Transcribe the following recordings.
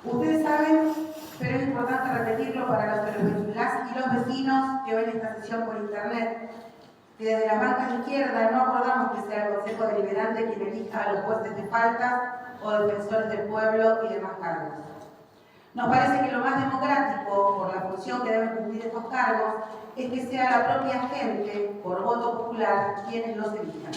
Ustedes saben, pero es importante repetirlo para las y los vecinos que ven esta sesión por internet, que desde las bancas de izquierda no acordamos que sea el Consejo Deliberante quien elija a los jueces de faltas o defensores del pueblo y demás cargos. Nos parece que lo más democrático, por la función que deben cumplir estos cargos, es que sea la propia gente, por voto popular, quienes los elijan.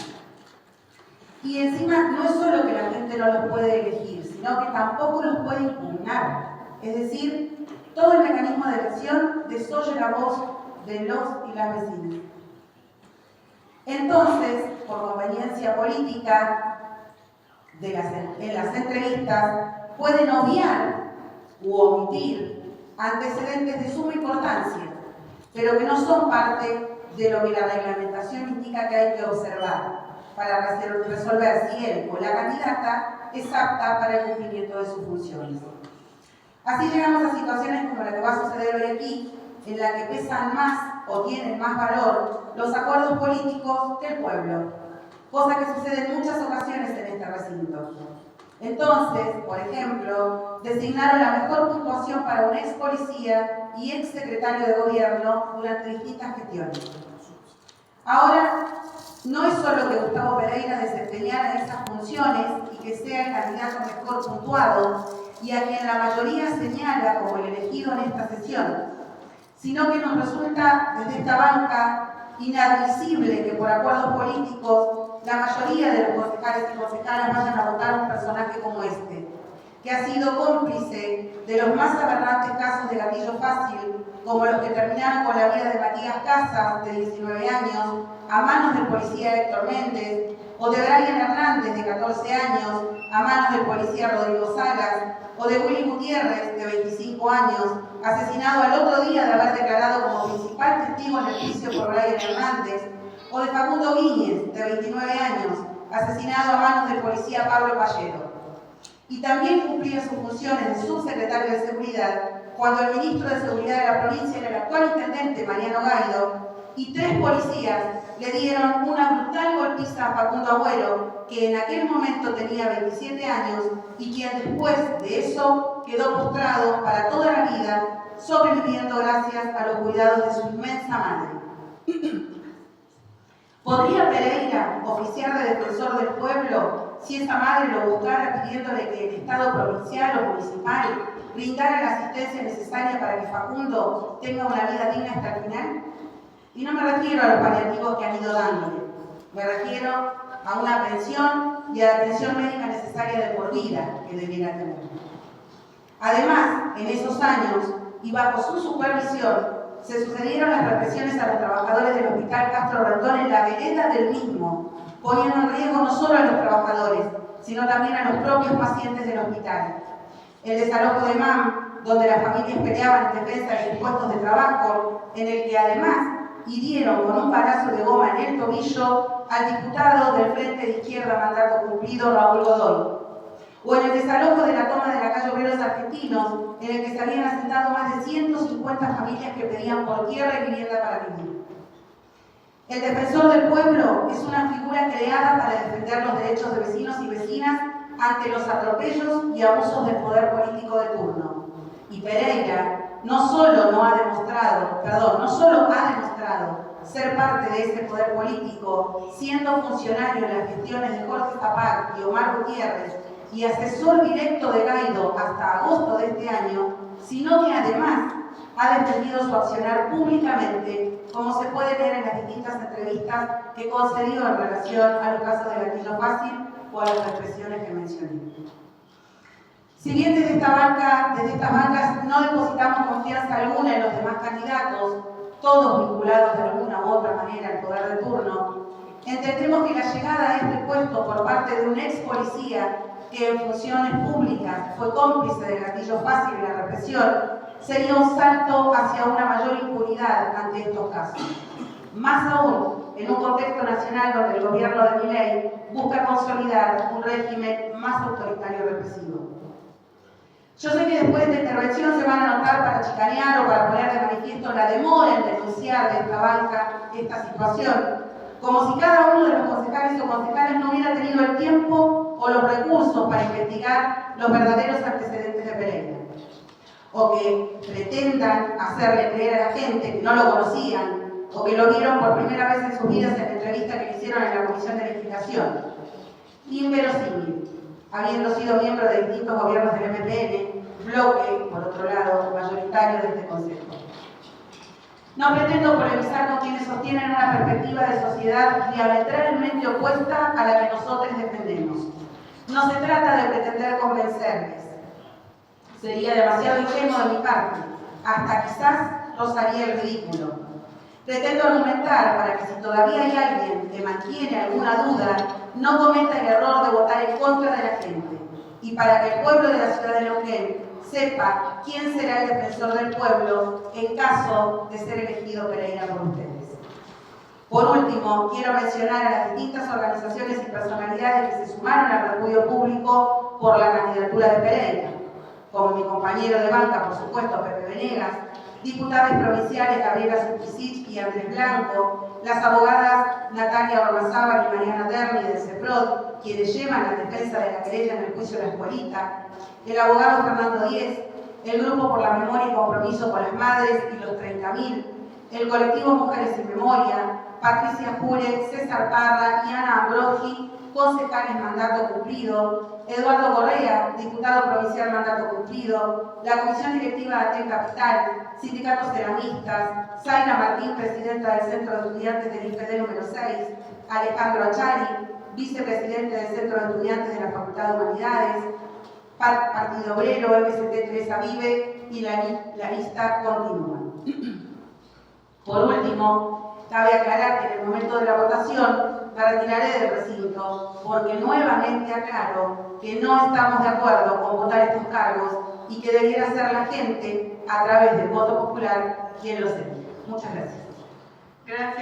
Y encima no es solo que la gente no los puede elegir, sino que tampoco los puede impugnar. Es decir, todo el mecanismo de elección desoye la voz de los y las vecinas. Entonces, por conveniencia política, en las entrevistas pueden obviar u omitir antecedentes de suma importancia, pero que no son parte de lo que la reglamentación indica que hay que observar para resolver si él o la candidata es apta para el cumplimiento de sus funciones. Así llegamos a situaciones como la que va a suceder hoy aquí, en la que pesan más o tienen más valor los acuerdos políticos que el pueblo, cosa que sucede en muchas ocasiones en este recinto. Entonces, por ejemplo, designaron la mejor puntuación para un ex policía y ex secretario de gobierno durante distintas gestiones. Ahora, no es solo que Gustavo Pereira desempeñara esas funciones y que sea el candidato mejor puntuado y a quien la mayoría señala como el elegido en esta sesión, sino que nos resulta desde esta banca inadmisible que por acuerdos políticos la mayoría de los concejales y concejalas vayan a votar a un personaje como este, que ha sido cómplice de los más aberrantes casos de gatillo fácil, como los que terminaron con la vida de Matías Casas, de 19 años, a manos del policía Héctor Méndez, o de Brian Hernández, de 14 años, a manos del policía Rodrigo Salas, o de Willy Gutiérrez, de 25 años, asesinado al otro día de haber declarado como principal testigo en el juicio por Brian Hernández, o de Facundo Guíñez, de 29 años, asesinado a manos del policía Pablo Pallero. Y también cumplía sus funciones de subsecretario de Seguridad cuando el ministro de Seguridad de la provincia era el actual intendente Mariano Gaido, y 3 policías le dieron una brutal golpiza a Facundo Agüero, que en aquel momento tenía 27 años y quien después de eso quedó postrado para toda la vida, sobreviviendo gracias a los cuidados de su inmensa madre. ¿Podría Pereira oficiar de defensor del pueblo si esa madre lo buscara pidiéndole que el Estado provincial o municipal brindara la asistencia necesaria para que Facundo tenga una vida digna hasta el final? Y no me refiero a los paliativos que han ido dándole, me refiero a una pensión y a la atención médica necesaria de por vida que debiera tener. Además, en esos años, y bajo su supervisión, se sucedieron las represiones a los trabajadores del Hospital Castro Rondón en la vereda del mismo, poniendo en riesgo no solo a los trabajadores, sino también a los propios pacientes del hospital. El desalojo de MAM, donde las familias peleaban en defensa de sus puestos de trabajo, en el que además hirieron con un balazo de goma en el tobillo al diputado del Frente de Izquierda Mandato Cumplido, Raúl Godoy. O en el desalojo de la toma de la calle Obreros Argentinos, en el que se habían asentado más de 150 familias que pedían por tierra y vivienda para vivir. El defensor del pueblo es una figura creada para defender los derechos de vecinos y vecinas ante los atropellos y abusos del poder político de turno. Y Pereira no solo ha demostrado ser parte de ese poder político, siendo funcionario en las gestiones de Jorge Zapac y Omar Gutiérrez y asesor directo de Gaido hasta agosto de este año, sino que además ha defendido su accionar públicamente, como se puede leer en las distintas entrevistas que concedió en relación a los casos de gatillo fácil o a las represiones que mencioné. Si bien desde estas bancas no depositamos confianza alguna en los demás candidatos, todos vinculados de alguna u otra manera al poder de turno, entendemos que la llegada a este puesto por parte de un ex policía que en funciones públicas fue cómplice del gatillo fácil y la represión, sería un salto hacia una mayor impunidad ante estos casos. Más aún, en un contexto nacional donde el gobierno de Milei busca consolidar un régimen más autoritario y represivo. Yo sé que después de esta intervención se van a anotar para chicanear o para poner de manifiesto la demora en denunciar de esta banca esta situación, como si cada uno de los concejales o concejales no hubiera tenido el tiempo o los recursos para investigar los verdaderos antecedentes de Pereira. o que pretendan hacerle creer a la gente que no lo conocían o que lo vieron por primera vez en sus vidas en la entrevista que le hicieron en la Comisión de Legislación. Inverosímil, habiendo sido miembro de distintos gobiernos del MPN, bloque, por otro lado, mayoritario de este Consejo. No pretendo polemizar con quienes sostienen una perspectiva de sociedad diametralmente opuesta a la que nosotros defendemos. No se trata de pretender convencerles. Sería demasiado ingenuo de mi parte, hasta quizás rozaría el ridículo. Pretendo argumentar para que si todavía hay alguien que mantiene alguna duda, no cometa el error de votar en contra de la gente, y para que el pueblo de la ciudad de Neuquén sepa quién será el defensor del pueblo en caso de ser elegido Pereira por ustedes. Por último, quiero mencionar a las distintas organizaciones y personalidades que se sumaron al repudio público por la candidatura de Pereira, como mi compañero de banca, por supuesto, Pepe Venegas, diputadas provinciales Gabriela Subquisich y Andrés Blanco, las abogadas Natalia Ormazábal y Mariana Terni del CEPROD, quienes llevan la defensa de la querella en el juicio de la Escuelita, el abogado Fernando Díez, el Grupo por la Memoria y Compromiso con las Madres y los 30.000, el colectivo Mujeres sin Memoria, Patricia Jure, César Parra y Ana Ambrogi, concejales mandato cumplido, Eduardo Correa, diputado provincial mandato cumplido, la Comisión Directiva de Aten Capital, sindicatos ceramistas, Zaira Martín, presidenta del Centro de Estudiantes del IFED número 6, Alejandro Achari, vicepresidente del Centro de Estudiantes de la Facultad de Humanidades, Partido Obrero, MST Teresa Vive y la lista continúa. Por último, cabe aclarar que en el momento de la votación me retiraré del recinto porque nuevamente aclaro que no estamos de acuerdo con votar estos cargos y que debiera ser la gente, a través del voto popular, quien los elija. Muchas gracias. Gracias.